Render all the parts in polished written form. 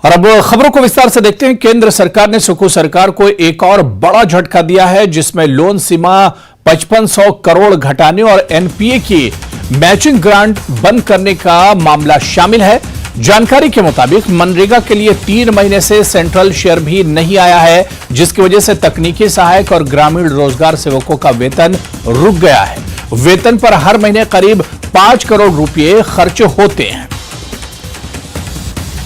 और अब खबरों को विस्तार से देखते हैं। केंद्र सरकार ने सुक्खू सरकार को एक और बड़ा झटका दिया है, जिसमें लोन सीमा 5500 करोड़ घटाने और एनपीए की मैचिंग ग्रांट बंद करने का मामला शामिल है। जानकारी के मुताबिक मनरेगा के लिए 3 महीने से सेंट्रल शेयर भी नहीं आया है, जिसकी वजह से तकनीकी सहायक और ग्रामीण रोजगार सेवकों का वेतन रुक गया है। वेतन पर हर महीने करीब 5 करोड़ रुपए खर्च होते हैं।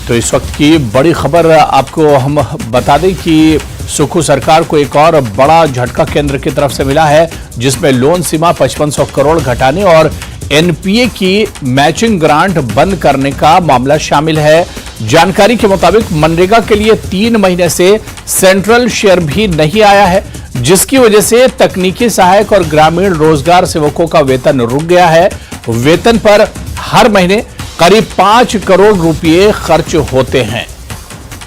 तो इस वक्त की बड़ी खबर आपको हम बता दें कि सुक्खू सरकार को एक और बड़ा झटका केंद्र की तरफ से मिला है, जिसमें लोन सीमा 5500 करोड़ घटाने और एनपीए की मैचिंग ग्रांट बंद करने का मामला शामिल है। जानकारी के मुताबिक मनरेगा के लिए 3 महीने से सेंट्रल शेयर भी नहीं आया है, जिसकी वजह से तकनीकी सहायक और ग्रामीण रोजगार सेवकों का वेतन रुक गया है। वेतन पर हर महीने करीब 5 करोड़ रुपए खर्च होते हैं।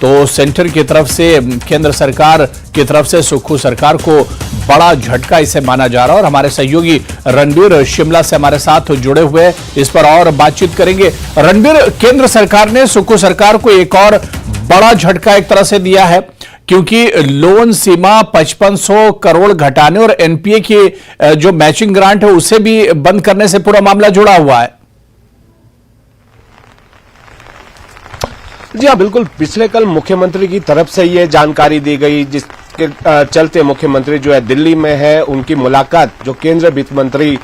तो सेंटर की तरफ से, केंद्र सरकार की तरफ से सुक्खू सरकार को बड़ा झटका इसे माना जा रहा है। और हमारे सहयोगी रणबीर शिमला से हमारे साथ जुड़े हुए इस पर और बातचीत करेंगे। रणबीर, केंद्र सरकार ने सुक्खू सरकार को एक और बड़ा झटका एक तरह से दिया है, क्योंकि लोन सीमा 5500 करोड़ घटाने और एनपीए की जो मैचिंग ग्रांट है उसे भी बंद करने से पूरा मामला जुड़ा हुआ है। जी हाँ, बिल्कुल। पिछले कल मुख्यमंत्री की तरफ से ये जानकारी दी गई, जिसके चलते मुख्यमंत्री जो है दिल्ली में है। उनकी मुलाकात जो केंद्रीय वित्त मंत्री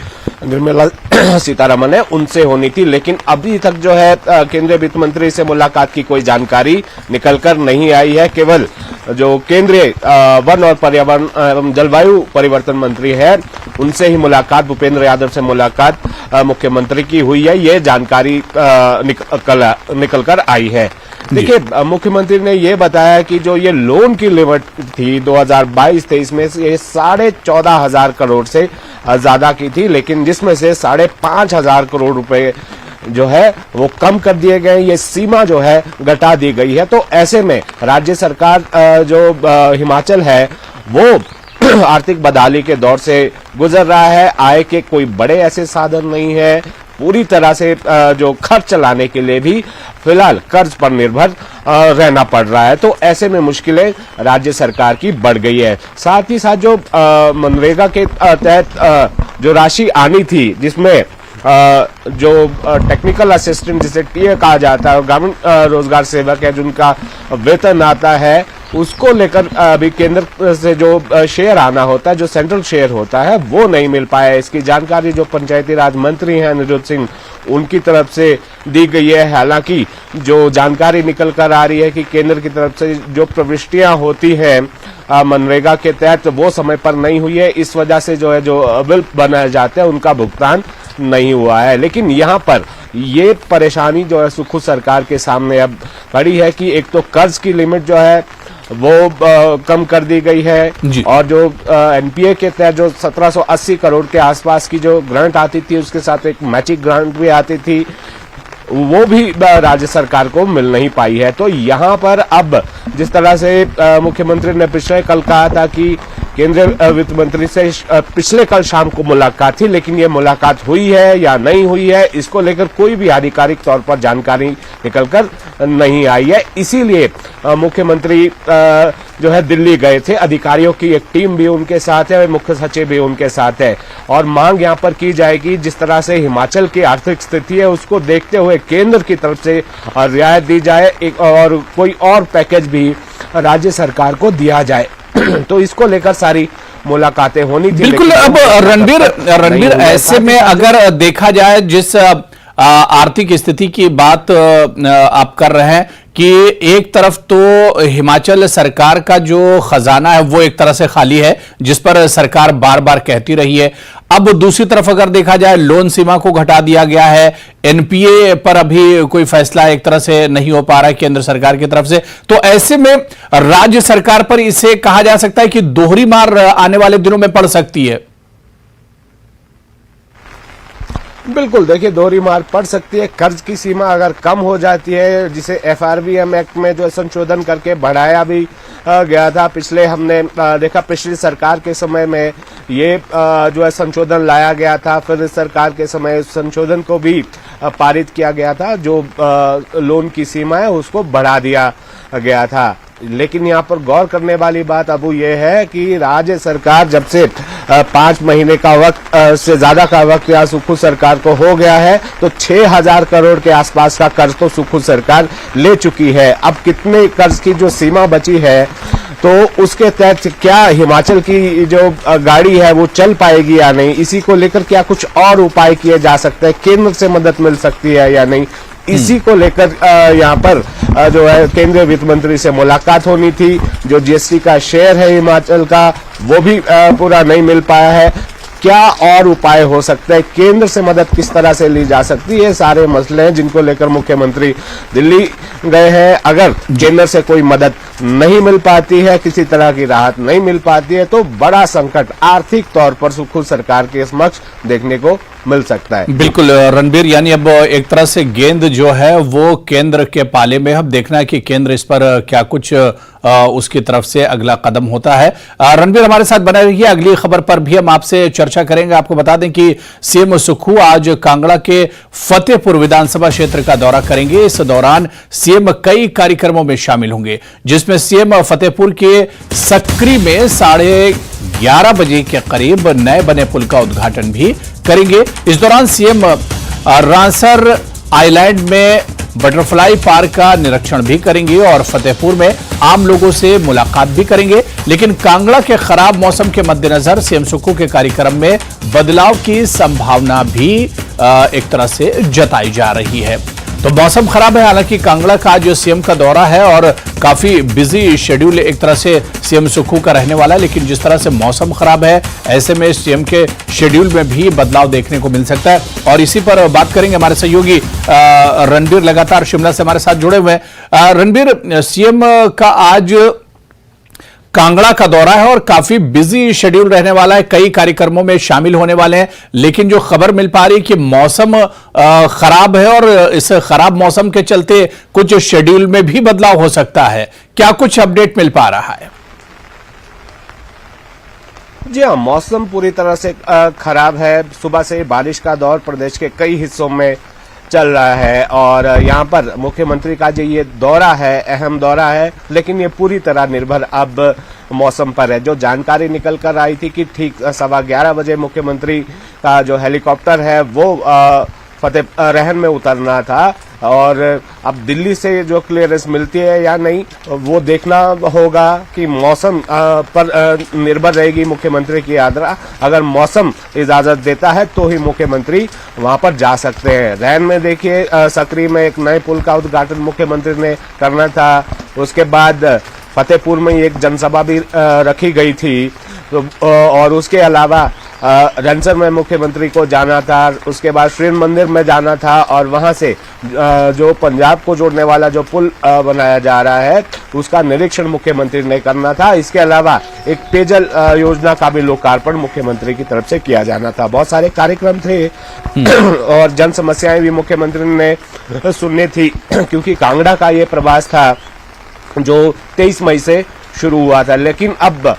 निर्मला सीतारमण है उनसे होनी थी, लेकिन अभी तक जो है केंद्रीय वित्त मंत्री से मुलाकात की कोई जानकारी निकलकर नहीं आई है। केवल जो केंद्रीय वन और पर्यावरण एवं जलवायु परिवर्तन मंत्री है उनसे ही मुलाकात, भूपेंद्र यादव से मुलाकात मुख्यमंत्री की हुई है। ये जानकारी निकल कर आई है। देखिए, मुख्यमंत्री ने ये बताया कि जो ये लोन की लिमिट थी 2022-23 में ये 14,500 करोड़ से ज्यादा की थी, लेकिन जिसमें से 5,500 करोड़ रुपए जो है वो कम कर दिए गए। ये सीमा जो है घटा दी गई है। तो ऐसे में राज्य सरकार जो हिमाचल है वो आर्थिक बदहाली के दौर से गुजर रहा है। आय के कोई बड़े ऐसे साधन नहीं है। पूरी तरह से जो खर्च चलाने के लिए भी फिलहाल कर्ज पर निर्भर रहना पड़ रहा है। तो ऐसे में मुश्किलें राज्य सरकार की बढ़ गई है। साथ ही साथ जो मनरेगा के तहत जो राशि आनी थी, जिसमें जो टेक्निकल असिस्टेंट जिसे टीए कहा जाता है और ग्रामीण रोजगार सेवक है जिनका वेतन आता है, उसको लेकर अभी केंद्र से जो शेयर आना होता है, जो सेंट्रल शेयर होता है, वो नहीं मिल पाया। इसकी जानकारी जो पंचायती राज मंत्री हैं अनिरुद्ध सिंह, उनकी तरफ से दी गई है। हालांकि जो जानकारी निकल कर आ रही है कि केंद्र की तरफ से जो प्रविष्टियां होती हैं मनरेगा के तहत वो समय पर नहीं हुई है। इस वजह से जो है जो बिल बनाए जाते हैं उनका भुगतान नहीं हुआ है। लेकिन यहाँ पर ये परेशानी जो है सुक्खू सरकार के सामने अब खड़ी है कि एक तो कर्ज की लिमिट जो है वो कम कर दी गई है, और जो एनपीए के तहत जो 1780 करोड़ के आसपास की जो ग्रांट आती थी उसके साथ एक मैचिंग ग्रांट भी आती थी, वो भी राज्य सरकार को मिल नहीं पाई है। तो यहाँ पर अब जिस तरह से मुख्यमंत्री ने पिछले कल कहा था कि केंद्रीय वित्त मंत्री से पिछले कल शाम को मुलाकात थी, लेकिन ये मुलाकात हुई है या नहीं हुई है, इसको लेकर कोई भी आधिकारिक तौर पर जानकारी निकलकर नहीं आई है। इसीलिए मुख्यमंत्री जो है दिल्ली गए थे। अधिकारियों की एक टीम भी उनके साथ है, मुख्य सचिव भी उनके साथ है, और मांग यहाँ पर की जाएगी जिस तरह से हिमाचल की आर्थिक स्थिति है उसको देखते हुए केंद्र की तरफ से रियायत दी जाए, एक और कोई और पैकेज भी राज्य सरकार को दिया जाए। तो इसको लेकर सारी मुलाकातें होनी थी। बिल्कुल। अब रणबीर ऐसे में अगर देखा जाए, जिस आर्थिक स्थिति की बात आप कर रहे हैं कि एक तरफ तो हिमाचल सरकार का जो खजाना है वो एक तरह से खाली है, जिस पर सरकार बार बार कहती रही है। अब दूसरी तरफ अगर देखा जाए, लोन सीमा को घटा दिया गया है, एनपीए पर अभी कोई फैसला एक तरह से नहीं हो पा रहा है केंद्र सरकार की तरफ से। तो ऐसे में राज्य सरकार पर इसे कहा जा सकता है कि दोहरी मार आने वाले दिनों में पड़ सकती है। बिल्कुल। देखिए, दोहरी मार पड़ सकती है। कर्ज की सीमा अगर कम हो जाती है, जिसे एफआरबीएम एक्ट में जो संशोधन करके बढ़ाया भी गया था, पिछले हमने देखा पिछली सरकार के समय में ये जो है संशोधन लाया गया था, फिर इस सरकार के समय संशोधन को भी पारित किया गया था, जो लोन की सीमा है उसको बढ़ा दिया गया था। लेकिन यहाँ पर गौर करने वाली बात अब यह है कि राज्य सरकार जब से 5 महीने का वक्त से ज्यादा का वक्त यहाँ सुखू सरकार को हो गया है, तो 6,000 करोड़ के आसपास का कर्ज तो सुखू सरकार ले चुकी है। अब कितने कर्ज की जो सीमा बची है, तो उसके तहत क्या हिमाचल की जो गाड़ी है वो चल पाएगी या नहीं, इसी को लेकर क्या कुछ और उपाय किए जा सकते हैं, केंद्र से मदद मिल सकती है या नहीं, इसी को लेकर यहाँ पर जो है केंद्रीय वित्त मंत्री से मुलाकात होनी थी। जो जीएसटी का शेयर है हिमाचल का, वो भी पूरा नहीं मिल पाया है। क्या और उपाय हो सकते हैं, केंद्र से मदद किस तरह से ली जा सकती है, सारे मसले हैं जिनको लेकर मुख्यमंत्री दिल्ली गए हैं। अगर केंद्र से कोई मदद नहीं मिल पाती है, किसी तरह की राहत नहीं मिल पाती है, तो बड़ा संकट आर्थिक तौर पर सुखू सरकार के समक्ष देखने को मिल सकता है। बिल्कुल रणबीर, यानी अब एक तरह से गेंद जो है वो केंद्र के पाले में, अब देखना है कि केंद्र इस पर क्या कुछ उसकी तरफ से अगला कदम होता है। रणबीर हमारे साथ बने रहिए, अगली खबर पर भी हम आपसे चर्चा करेंगे। आपको बता दें कि सीएम सुक्खू आज कांगड़ा के फतेहपुर विधानसभा क्षेत्र का दौरा करेंगे। इस दौरान सीएम कई कार्यक्रमों में शामिल होंगे, जिसमें सीएम फतेहपुर के सक्री में 11:30 बजे के करीब नए बने पुल का उद्घाटन भी करेंगे। इस दौरान सीएम रांसर आइलैंड में बटरफ्लाई पार्क का निरीक्षण भी करेंगे और फतेहपुर में आम लोगों से मुलाकात भी करेंगे। लेकिन कांगड़ा के खराब मौसम के मद्देनजर सीएम सुक्खू के कार्यक्रम में बदलाव की संभावना भी एक तरह से जताई जा रही है। तो मौसम खराब है, हालांकि कांगड़ा का आज सीएम का दौरा है और काफी बिजी शेड्यूल एक तरह से सीएम सुक्खू का रहने वाला है। लेकिन जिस तरह से मौसम खराब है, ऐसे में सीएम के शेड्यूल में भी बदलाव देखने को मिल सकता है। और इसी पर बात करेंगे, हमारे सहयोगी रणबीर लगातार शिमला से हमारे साथ जुड़े हुए हैं। रणबीर, सीएम का आज कांगड़ा का दौरा है और काफी बिजी शेड्यूल रहने वाला है, कई कार्यक्रमों में शामिल होने वाले हैं। लेकिन जो खबर मिल पा रही है कि मौसम खराब है और इस खराब मौसम के चलते कुछ शेड्यूल में भी बदलाव हो सकता है, क्या कुछ अपडेट मिल पा रहा है? जी हाँ, मौसम पूरी तरह से खराब है। सुबह से बारिश का दौर प्रदेश के कई हिस्सों में चल रहा है और यहाँ पर मुख्यमंत्री का जो ये दौरा है, अहम दौरा है, लेकिन ये पूरी तरह निर्भर अब मौसम पर है। जो जानकारी निकल कर आई थी कि ठीक 11:15 बजे मुख्यमंत्री का जो हेलीकॉप्टर है वो रहन में उतरना था और अब दिल्ली से जो क्लियरेंस मिलती है या नहीं वो देखना होगा कि मौसम पर निर्भर रहेगी मुख्यमंत्री की यात्रा। अगर मौसम इजाजत देता है तो ही मुख्यमंत्री वहां पर जा सकते हैं। रहन में देखिए, सक्री में एक नए पुल का उद्घाटन मुख्यमंत्री ने करना था। उसके बाद फतेहपुर में एक जनसभा भी रखी गई थी, तो और उसके अलावा रनसर में मुख्यमंत्री को जाना था। उसके बाद श्री मंदिर में जाना था और वहां से जो पंजाब को जोड़ने वाला जो पुल बनाया जा रहा है उसका निरीक्षण मुख्यमंत्री ने करना था। इसके अलावा एक पेयजल योजना का भी लोकार्पण मुख्यमंत्री की तरफ से किया जाना था। बहुत सारे कार्यक्रम थे और जन समस्याएं भी मुख्यमंत्री ने सुननी थी, क्योंकि कांगड़ा का ये प्रवास था जो 23 मई से शुरू हुआ था। लेकिन अब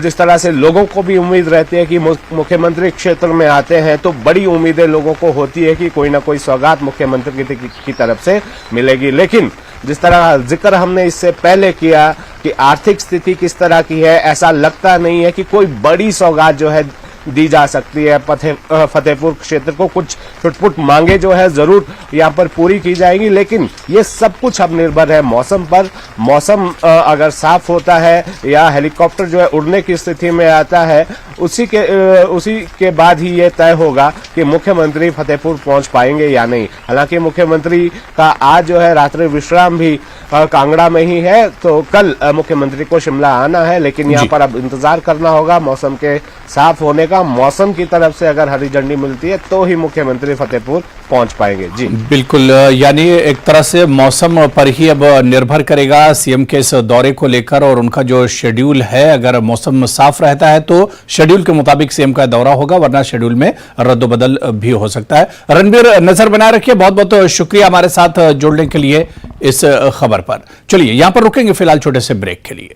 जिस तरह से लोगों को भी उम्मीद रहती है कि मुख्यमंत्री क्षेत्र में आते हैं तो बड़ी उम्मीदें लोगों को होती है कि कोई ना कोई सौगात मुख्यमंत्री की तरफ से मिलेगी। लेकिन जिस तरह जिक्र हमने इससे पहले किया कि आर्थिक स्थिति किस तरह की है, ऐसा लगता नहीं है कि कोई बड़ी सौगात जो है दी जा सकती है। फतेहपुर क्षेत्र को कुछ छुटपुट मांगे जो है जरूर यहाँ पर पूरी की जाएगी, लेकिन ये सब कुछ अब निर्भर है मौसम पर। मौसम अगर साफ होता है या हेलीकॉप्टर जो है उड़ने की स्थिति में आता है, उसी के बाद ही ये तय होगा कि मुख्यमंत्री फतेहपुर पहुंच पाएंगे या नहीं। हालांकि मुख्यमंत्री का आज जो है रात्रि विश्राम भी कांगड़ा में ही है, तो कल मुख्यमंत्री को शिमला आना है। लेकिन यहाँ पर अब इंतजार करना होगा मौसम के साफ होने का। मौसम की तरफ से अगर हरी झंडी मिलती है तो ही मुख्यमंत्री फतेहपुर पहुंच पाएंगे। जी बिल्कुल, यानी एक तरह से मौसम पर ही अब निर्भर करेगा सीएम के इस दौरे को लेकर और उनका जो शेड्यूल है। अगर मौसम साफ रहता है तो शेड्यूल के मुताबिक सीएम का दौरा होगा, वरना शेड्यूल में रद्दोबदल भी हो सकता है। रणबीर, नजर बनाए रखिए, बहुत बहुत शुक्रिया हमारे साथ जुड़ने के लिए इस खबर पर। चलिए यहां पर रुकेंगे फिलहाल छोटे से ब्रेक के लिए।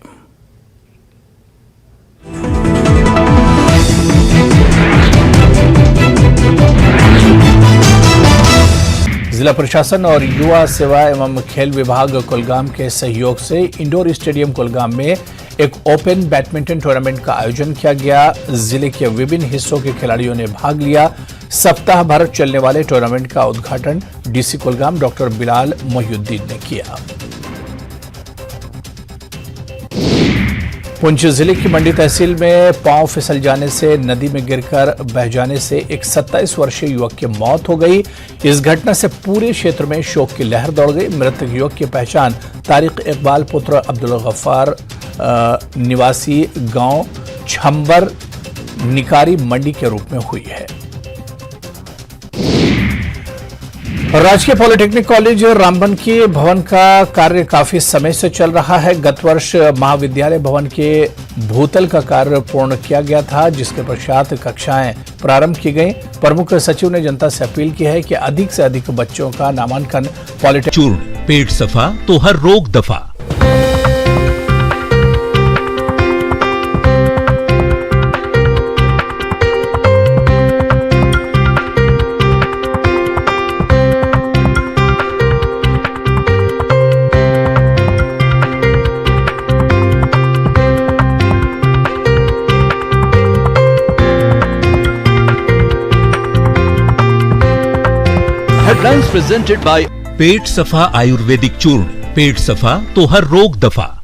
जिला प्रशासन और युवा सेवा एवं खेल विभाग कुलगाम के सहयोग से इंडोर स्टेडियम कुलगाम में एक ओपन बैडमिंटन टूर्नामेंट का आयोजन किया गया। जिले के विभिन्न हिस्सों के खिलाड़ियों ने भाग लिया। सप्ताह भर चलने वाले टूर्नामेंट का उद्घाटन डीसी कुलगाम डॉक्टर बिलाल मोहिउद्दीन ने किया। पुंछ जिले की मंडी तहसील में पांव फिसल जाने से नदी में गिरकर बह जाने से एक 27 वर्षीय युवक की मौत हो गई। इस घटना से पूरे क्षेत्र में शोक की लहर दौड़ गई। मृतक युवक की पहचान तारिक इकबाल पुत्र अब्दुल गफ्फार निवासी गांव छंबर निकारी मंडी के रूप में हुई है। राजकीय पॉलिटेक्निक कॉलेज रामबन के भवन का कार्य काफी समय से चल रहा है। गत वर्ष महाविद्यालय भवन के भूतल का कार्य पूर्ण किया गया था, जिसके पश्चात कक्षाएं प्रारंभ की गई। प्रमुख सचिव ने जनता से अपील की है कि अधिक से अधिक बच्चों का नामांकन पॉलिटेक्निक। चूर्ण, पेट सफा तो हर रोग दफा। Headlines presented by पेट सफा आयुर्वेदिक चूर्ण, पेट सफा तो हर रोग दफा।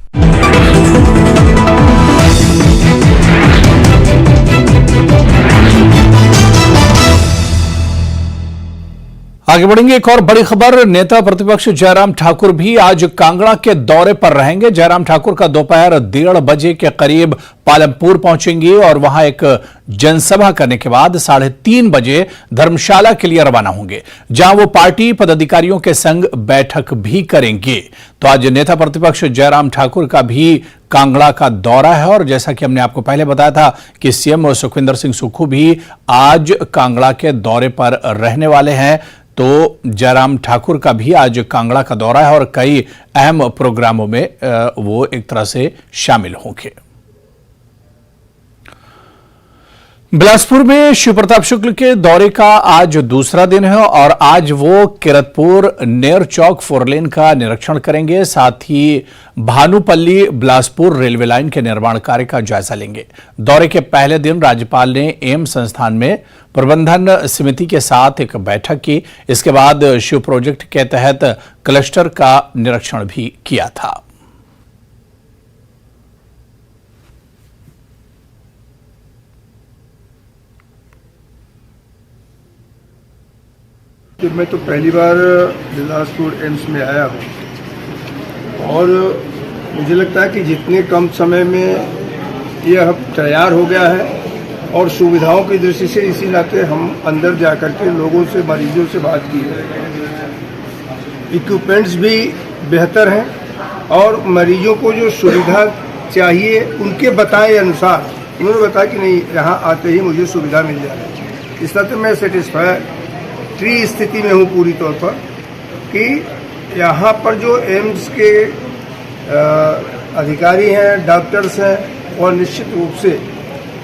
आगे बढ़ेंगे। एक और बड़ी खबर, नेता प्रतिपक्ष जयराम ठाकुर भी आज कांगड़ा के दौरे पर रहेंगे। जयराम ठाकुर का दोपहर 1:30 बजे के करीब पालमपुर पहुंचेंगे और वहां एक जनसभा करने के बाद 3:30 बजे धर्मशाला के लिए रवाना होंगे, जहां वो पार्टी पदाधिकारियों के संग बैठक भी करेंगे। तो आज नेता प्रतिपक्ष जयराम ठाकुर का भी कांगड़ा का दौरा है और जैसा कि हमने आपको पहले बताया था कि सीएम सुखविंदर सिंह सुक्खू भी आज कांगड़ा के दौरे पर रहने वाले हैं। तो जयराम ठाकुर का भी आज कांगड़ा का दौरा है और कई अहम प्रोग्रामों में वो एक तरह से शामिल होंगे। बिलासपुर में शिव प्रताप शुक्ल के दौरे का आज दूसरा दिन है और आज वो किरतपुर नेर चौक 4 लेन का निरीक्षण करेंगे। साथ ही भानुपल्ली बिलासपुर रेलवे लाइन के निर्माण कार्य का जायजा लेंगे। दौरे के पहले दिन राज्यपाल ने एम्स संस्थान में प्रबंधन समिति के साथ एक बैठक की। इसके बाद शिव प्रोजेक्ट के तहत क्लस्टर का निरीक्षण भी किया था। मैं तो पहली बार बिलासपुर एम्स में आया हूँ और मुझे लगता है कि जितने कम समय में यह तैयार हो गया है और सुविधाओं की दृष्टि से इसी नाते हम अंदर जा कर के लोगों से, मरीजों से बात की है। इक्विपमेंट्स भी बेहतर हैं और मरीजों को जो सुविधा चाहिए उनके बताए अनुसार उन्होंने बताया कि नहीं, यहाँ आते ही मुझे सुविधा मिल जाए। इस नाते मैं सेटिस्फाई स्थिति में हूँ पूरी तौर पर कि यहाँ पर जो एम्स के अधिकारी हैं, डॉक्टर्स हैं, और निश्चित रूप से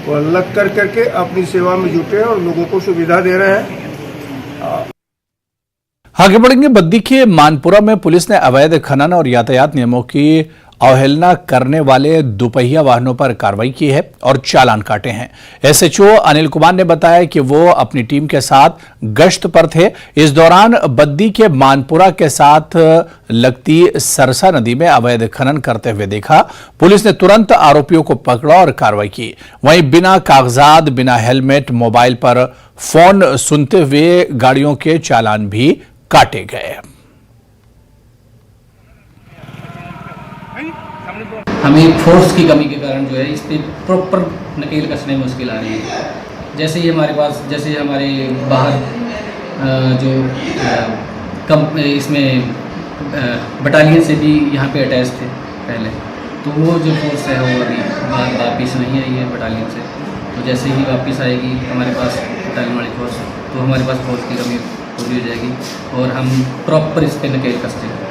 वो अलग कर करके अपनी सेवा में जुटे हैं और लोगों को सुविधा दे रहे हैं। आगे बढ़ेंगे। बद्दी के मानपुरा में पुलिस ने अवैध खनन और यातायात नियमों की अवहेलना करने वाले दुपहिया वाहनों पर कार्रवाई की है और चालान काटे हैं। एसएचओ अनिल कुमार ने बताया कि वो अपनी टीम के साथ गश्त पर थे। इस दौरान बद्दी के मानपुरा के साथ लगती सरसा नदी में अवैध खनन करते हुए देखा। पुलिस ने तुरंत आरोपियों को पकड़ा और कार्रवाई की। वहीं बिना कागजात, बिना हेलमेट, मोबाइल पर फोन सुनते हुए गाड़ियों के चालान भी काटे गए। हमें फोर्स की कमी के कारण जो है इस पर प्रॉपर नकेल कसने में मुश्किल आ रही है। जैसे ही हमारे पास, जैसे हमारे बाहर जो कम इसमें बटालियन से भी यहाँ पे अटैच थे पहले, तो वो जो फोर्स है वो अभी वापस नहीं आई है बटालियन से। तो जैसे ही वापस आएगी हमारे पास बटालियन वाली फोर्स, तो हमारे पास फोर्स की कमी पूरी हो जाएगी और हम प्रॉपर इस पर नकेल कसते हैं।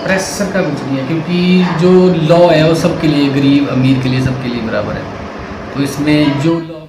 प्रेशर का कुछ नहीं है, क्योंकि जो लॉ है वो सबके लिए, गरीब अमीर के लिए, सबके लिए बराबर है। तो इसमें जो लॉ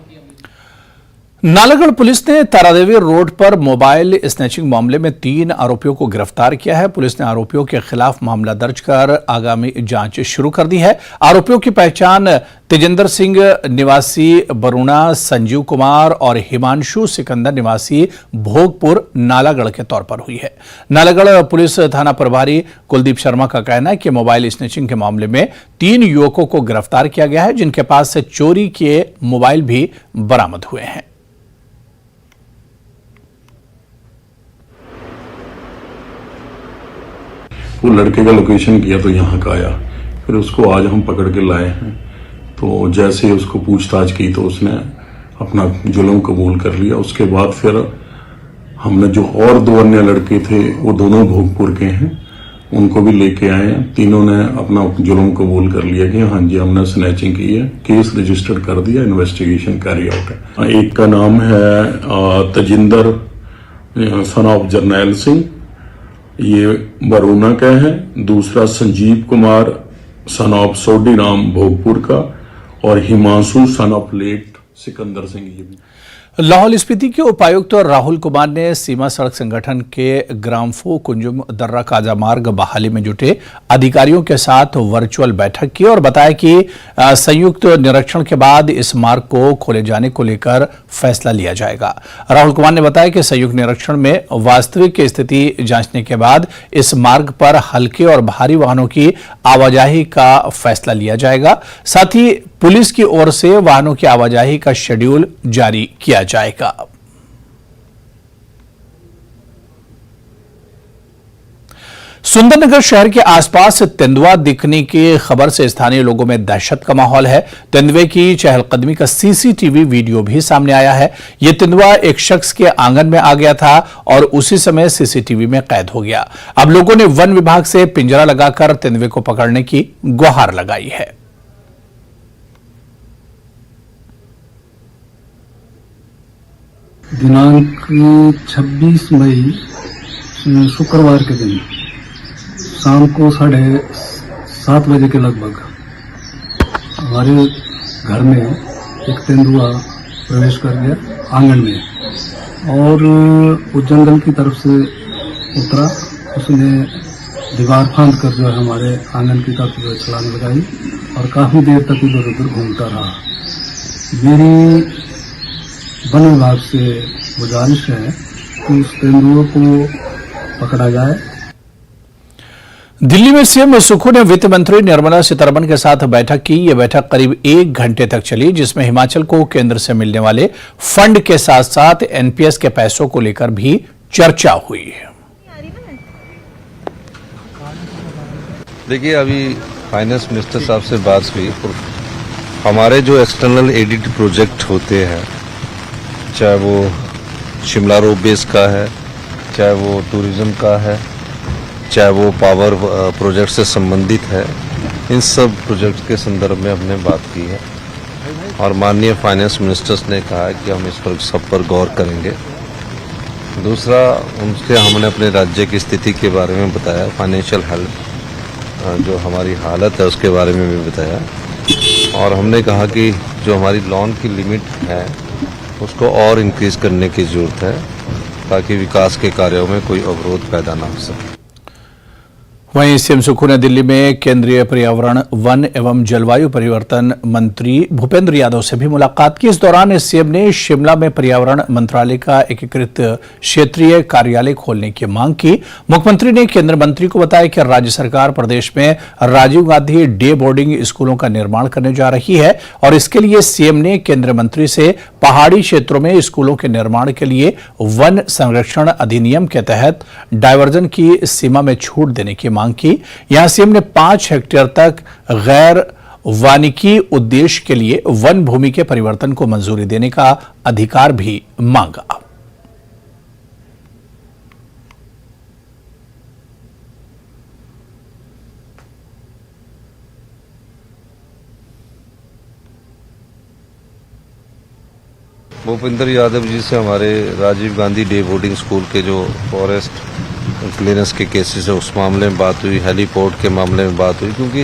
नालागढ़ पुलिस ने तारादेवी रोड पर मोबाइल स्नैचिंग मामले में 3 आरोपियों को गिरफ्तार किया है। पुलिस ने आरोपियों के खिलाफ मामला दर्ज कर आगामी जांच शुरू कर दी है। आरोपियों की पहचान तेजेंद्र सिंह निवासी बरुणा, संजीव कुमार और हिमांशु सिकंदर निवासी भोगपुर नालागढ़ के तौर पर हुई है। नालागढ़ पुलिस थाना प्रभारी कुलदीप शर्मा का कहना है कि मोबाइल स्नैचिंग के मामले में 3 युवकों को गिरफ्तार किया गया है, जिनके पास से चोरी किए मोबाइल भी बरामद हुए हैं। वो लड़के का लोकेशन किया तो यहाँ का आया, फिर उसको आज हम पकड़ के लाए हैं। तो जैसे उसको पूछताछ की तो उसने अपना जुल्म कबूल कर लिया। उसके बाद फिर हमने जो और 2 अन्य लड़के थे वो दोनों भोगपुर के हैं, उनको भी लेके आए हैं। तीनों ने अपना जुल्म कबूल कर लिया कि हाँ जी हमने स्नैचिंग की है। केस रजिस्टर्ड कर दिया, इन्वेस्टिगेशन कैरी आउट है। एक का नाम है तजिंदर सन ऑफ जरनैल सिंह, ये बरुणा का है। दूसरा संजीव कुमार सन ऑफ सोडी नाम भोगपुर का, और Himanshu son of late Sikandar Singh ये भी। लाहौल स्पीति के उपायुक्त राहुल कुमार ने सीमा सड़क संगठन के ग्रामफो कुंजुम दर्रा काजा मार्ग बहाली में जुटे अधिकारियों के साथ वर्चुअल बैठक की और बताया कि संयुक्त निरीक्षण के बाद इस मार्ग को खोले जाने को लेकर फैसला लिया जाएगा। राहुल कुमार ने बताया कि संयुक्त निरीक्षण में वास्तविक स्थिति जांचने के बाद इस मार्ग पर हल्के और भारी वाहनों की आवाजाही का फैसला लिया जाएगा। साथ ही पुलिस की ओर से वाहनों की आवाजाही का शेड्यूल जारी किया जाएगा। सुंदरनगर शहर के आसपास तेंदुआ दिखने की खबर से स्थानीय लोगों में दहशत का माहौल है। तेंदुए की चहलकदमी का सीसीटीवी वीडियो भी सामने आया है। यह तेंदुआ एक शख्स के आंगन में आ गया था और उसी समय सीसीटीवी में कैद हो गया। अब लोगों ने वन विभाग से पिंजरा लगाकर तेंदुए को पकड़ने की गुहार लगाई है। दिनांक 26 मई शुक्रवार के दिन शाम को 7:30 बजे के लगभग हमारे घर में एक तेंदुआ प्रवेश कर गया आंगन में, और वो जंगल की तरफ से उतरा। उसने दीवार फांद कर जो है हमारे आंगन की तरफ जो छलांग लगाई और काफी देर तक इधर उधर घूमता रहा। मेरी वन विभाग से गुजारिश है कि उस तेंदुए को पकड़ा जाए। दिल्ली में सीएम सुक्खू ने वित्त मंत्री निर्मला सीतारमण के साथ बैठक की। यह बैठक करीब 1 घंटे तक चली, जिसमें हिमाचल को केंद्र से मिलने वाले फंड के साथ साथ एनपीएस के पैसों को लेकर भी चर्चा हुई। देखिए, अभी फाइनेंस मिनिस्टर साहब से बात हुई। हमारे जो एक्सटर्नल एडिट प्रोजेक्ट होते हैं, चाहे वो शिमला रोप बेस का है, चाहे वो टूरिज्म का है, चाहे वो पावर प्रोजेक्ट से संबंधित है, इन सब प्रोजेक्ट के संदर्भ में हमने बात की है और माननीय फाइनेंस मिनिस्टर्स ने कहा है कि हम इस पर सब पर गौर करेंगे। दूसरा, उनसे हमने अपने राज्य की स्थिति के बारे में बताया, फाइनेंशियल हेल्थ जो हमारी हालत है उसके बारे में भी बताया, और हमने कहा कि जो हमारी लोन की लिमिट है उसको और इंक्रीज करने की जरूरत है ताकि विकास के कार्यों में कोई अवरोध पैदा ना हो सके। वहीं सीएम सुक्खू ने दिल्ली में केंद्रीय पर्यावरण, वन एवं जलवायु परिवर्तन मंत्री भूपेंद्र यादव से भी मुलाकात की। इस दौरान सीएम ने शिमला में पर्यावरण मंत्रालय का एकीकृत क्षेत्रीय कार्यालय खोलने की मांग की। मुख्यमंत्री ने केंद्र मंत्री को बताया कि राज्य सरकार प्रदेश में राजीव गांधी डे बोर्डिंग स्कूलों का निर्माण करने जा रही है और इसके लिए सीएम ने केंद्रीय मंत्री से पहाड़ी क्षेत्रों में स्कूलों के निर्माण के लिए वन संरक्षण अधिनियम के तहत डायवर्जन की सीमा में छूट देने की मांग की। यहां सीएम ने 5 हेक्टेयर तक गैर वानिकी उद्देश्य के लिए वन भूमि के परिवर्तन को मंजूरी देने का अधिकार भी मांगा। भूपेंद्र यादव जी से हमारे Rajiv Gandhi day boarding school के जो फॉरेस्ट क्लीयरेंस के केसेस है उस मामले में बात हुई, हेलीपोर्ट के मामले में बात हुई, क्योंकि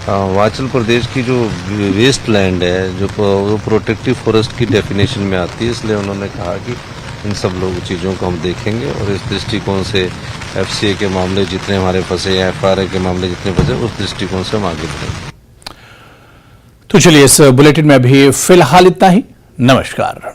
हिमाचल प्रदेश की जो वेस्ट लैंड है जो प्रोटेक्टिव फॉरेस्ट की डेफिनेशन में आती है, इसलिए उन्होंने कहा कि इन सब लोग चीज़ों को हम देखेंगे और इस दृष्टिकोण से FCA के मामले जितने हमारे फंसे या FRA के मामले जितने फंसे उस दृष्टिकोण से हम आगे बढ़ेंगे। तो चलिए इस बुलेटिन में अभी फिलहाल इतना ही। नमस्कार।